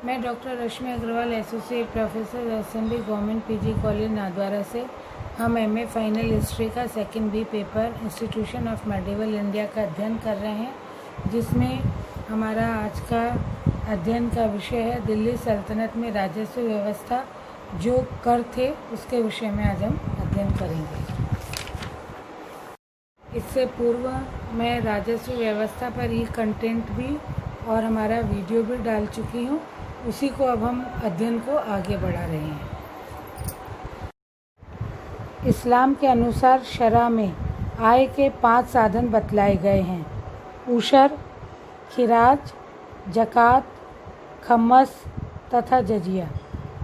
मैं doctor Rashmi Agrawal associate professor SMB government PG college Nathdwara से हम एमए फाइनल हिस्ट्री का second B paper institution of medieval India का अध्ययन कर रहे हैं, जिसमें हमारा आज का अध्ययन का विषय है दिल्ली सल्तनत में राजस्व व्यवस्था, जो कर थे उसके विषय में आज हम अध्ययन करेंगे। इससे पूर्व मैं राजस्व व्यवस्था पर ये कंटेंट भी और हमारा वीडियो भी डाल चुकी हूँ, उसी को अब हम अध्ययन को आगे बढ़ा रहे हैं। इस्लाम के अनुसार शरा में आय के 5 साधन बतलाए गए हैं: ऊशर, खिराज, जकात, खम्मस तथा जजिया।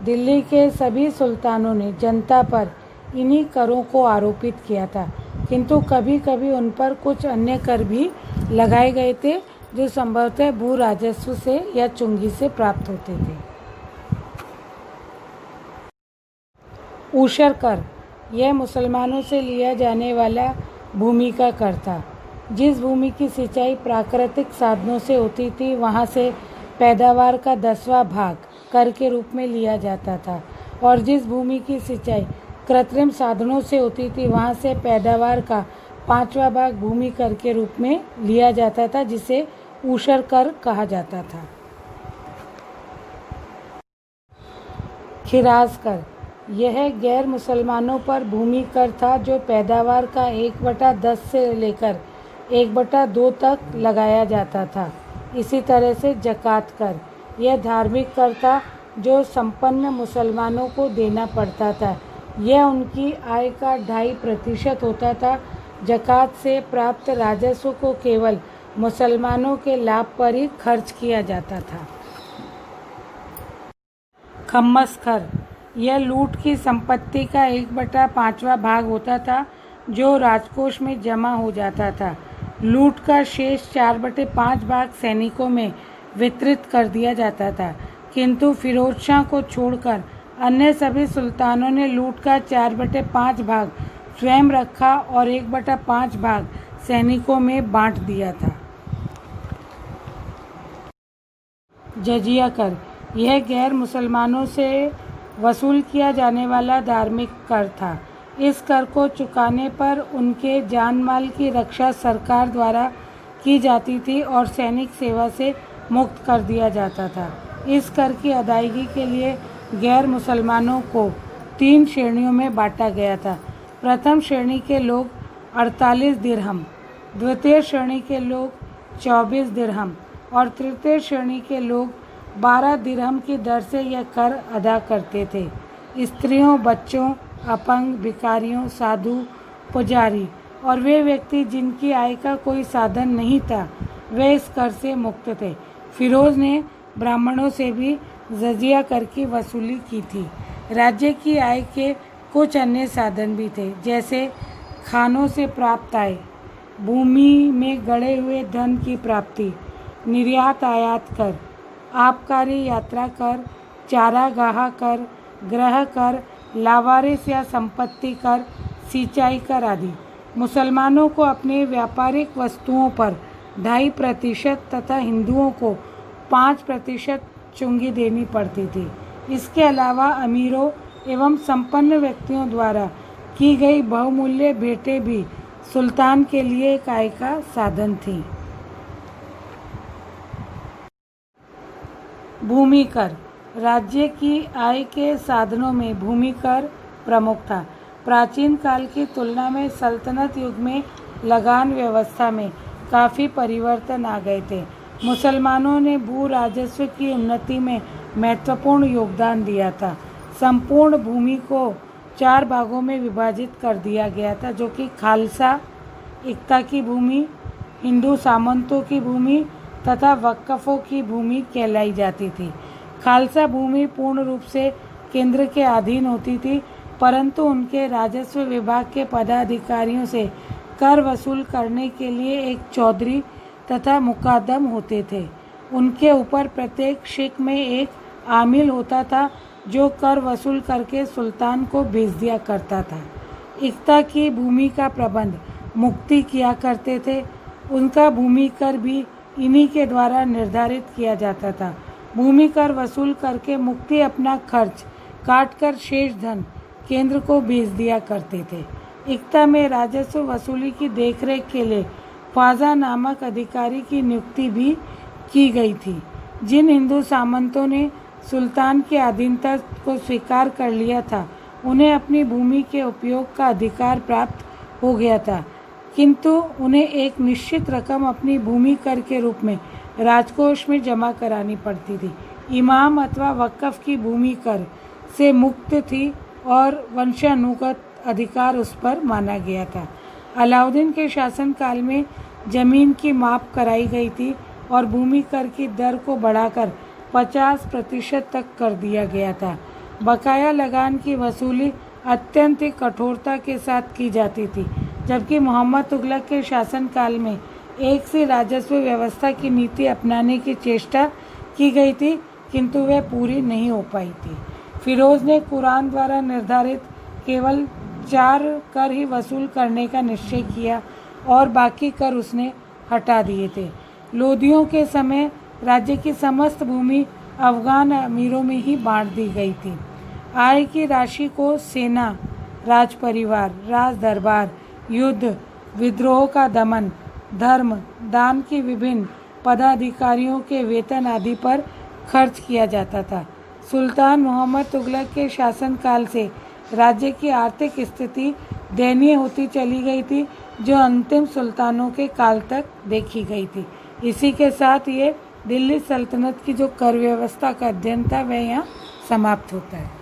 दिल्ली के सभी सुल्तानों ने जनता पर इन्हीं करों को आरोपित किया था, किंतु कभी कभी उन पर कुछ अन्य कर भी लगाए गए थे जो संभवतः भू राजस्व से या चुंगी से प्राप्त होते थे। ऊशर कर यह मुसलमानों से लिया जाने वाला भूमि का कर था। जिस भूमि की सिंचाई प्राकृतिक साधनों से होती थी, वहाँ से पैदावार का 10वां भाग कर के रूप में लिया जाता था, और जिस भूमि की सिंचाई कृत्रिम साधनों से होती थी, वहाँ से पैदावार का 5वां भाग भूमि कर के रूप में लिया जाता था, जिसे ऊशर कर कहा जाता था। खिराज कर यह गैर मुसलमानों पर भूमि कर था, जो पैदावार का 1/10 से लेकर 1/2 तक लगाया जाता था। इसी तरह से जकात कर यह धार्मिक कर था, जो संपन्न मुसलमानों को देना पड़ता था। यह उनकी आय का 2.5% होता था। जकात से प्राप्त राजस्व को केवल मुसलमानों के लाभ पर ही खर्च किया जाता था। खम्मस कर यह लूट की संपत्ति का 1/5वां भाग होता था, जो राजकोष में जमा हो जाता था। लूट का शेष 4/5 भाग सैनिकों में वितरित कर दिया जाता था, किंतु फिरोज शाह को छोड़कर अन्य सभी सुल्तानों ने लूट का 4/5 भाग स्वयं रखा और 1/5 भाग सैनिकों में बांट दिया था। जजिया कर यह गैर मुसलमानों से वसूल किया जाने वाला धार्मिक कर था। इस कर को चुकाने पर उनके जान माल की रक्षा सरकार द्वारा की जाती थी और सैनिक सेवा से मुक्त कर दिया जाता था। इस कर की अदायगी के लिए गैर मुसलमानों को 3 श्रेणियों में बांटा गया था। प्रथम श्रेणी के लोग 48 दिरहम, द्वितीय श्रेणी के लोग 24 दिरहम और तृतीय श्रेणी के लोग 12 दिरहम की दर से यह कर अदा करते थे। स्त्रियों, बच्चों, अपंग, भिखारियों, साधु, पुजारी और वे व्यक्ति जिनकी आय का कोई साधन नहीं था, वे इस कर से मुक्त थे। फिरोज ने ब्राह्मणों से भी जजिया कर की वसूली की थी। राज्य की आय के कुछ अन्य साधन भी थे, जैसे खानों से प्राप्त आय, भूमि में गड़े हुए धन की प्राप्ति, निर्यात आयात कर, आबकारी यात्रा कर, चारागाह कर, गृह कर, लावारिस या संपत्ति कर, सिंचाई कर आदि। मुसलमानों को अपने व्यापारिक वस्तुओं पर 2.5% तथा हिंदुओं को 5% चुंगी देनी पड़ती थी। इसके अलावा अमीरों एवं संपन्न व्यक्तियों द्वारा की गई बहुमूल्य भेंटें भी सुल्तान के लिए एक आय का साधन थी। भूमि कर राज्य की आय के साधनों में भूमि कर प्रमुख था। प्राचीन काल की तुलना में सल्तनत युग में लगान व्यवस्था में काफ़ी परिवर्तन आ गए थे। मुसलमानों ने भू राजस्व की उन्नति में महत्वपूर्ण योगदान दिया था। संपूर्ण भूमि को 4 भागों में विभाजित कर दिया गया था, जो कि खालसा, इक्ता की भूमि, हिंदू सामंतों की भूमि तथा वक्फों की भूमि कहलाई जाती थी। खालसा भूमि पूर्ण रूप से केंद्र के अधीन होती थी, परंतु उनके राजस्व विभाग के पदाधिकारियों से कर वसूल करने के लिए एक चौधरी तथा मुकादम होते थे। उनके ऊपर प्रत्येक शिक में एक आमिल होता था, जो कर वसूल करके सुल्तान को भेज दिया करता था। इक्ता की भूमि का प्रबंध मुक्ति किया करते थे। उनका भूमि कर भी इन्हीं के द्वारा निर्धारित किया जाता था। भूमि कर वसूल करके मुक्ति अपना खर्च काटकर शेष धन केंद्र को भेज दिया करते थे। इक्ता में राजस्व वसूली की देखरेख के लिए ख्वाजा नामक अधिकारी की नियुक्ति भी की गई थी। जिन हिंदू सामंतों ने सुल्तान की अधीनता को स्वीकार कर लिया था, उन्हें अपनी भूमि के उपयोग का अधिकार प्राप्त हो गया था, किंतु उन्हें एक निश्चित रकम अपनी भूमि कर के रूप में राजकोष में जमा करानी पड़ती थी। इमाम अथवा वक्फ की भूमि कर से मुक्त थी और वंशानुगत अधिकार उस पर माना गया था। अलाउद्दीन के शासनकाल में जमीन की माप कराई गई थी और भूमि कर की दर को बढ़ाकर 50% तक कर दिया गया था। बकाया लगान की वसूली अत्यंत कठोरता के साथ की जाती थी, जबकि मोहम्मद तुगलक के शासनकाल में एक सी राजस्व व्यवस्था की नीति अपनाने की चेष्टा की गई थी, किंतु वह पूरी नहीं हो पाई थी। फिरोज ने कुरान द्वारा निर्धारित केवल 4 कर ही वसूल करने का निश्चय किया और बाकी कर उसने हटा दिए थे। लोदियों के समय राज्य की समस्त भूमि अफगान अमीरों में ही बांट दी गई थी। आय की राशि को सेना, राज परिवार, राज दरबार, युद्ध, विद्रोह का दमन, धर्म, दान की विभिन्न पदाधिकारियों के वेतन आदि पर खर्च किया जाता था। सुल्तान मोहम्मद तुगलक के शासनकाल से राज्य की आर्थिक स्थिति दयनीय होती चली गई थी, जो अंतिम सुल्तानों के काल तक देखी गई थी। इसी के साथ ये दिल्ली सल्तनत की जो कर व्यवस्था का अध्ययन था वह यहाँ समाप्त होता है।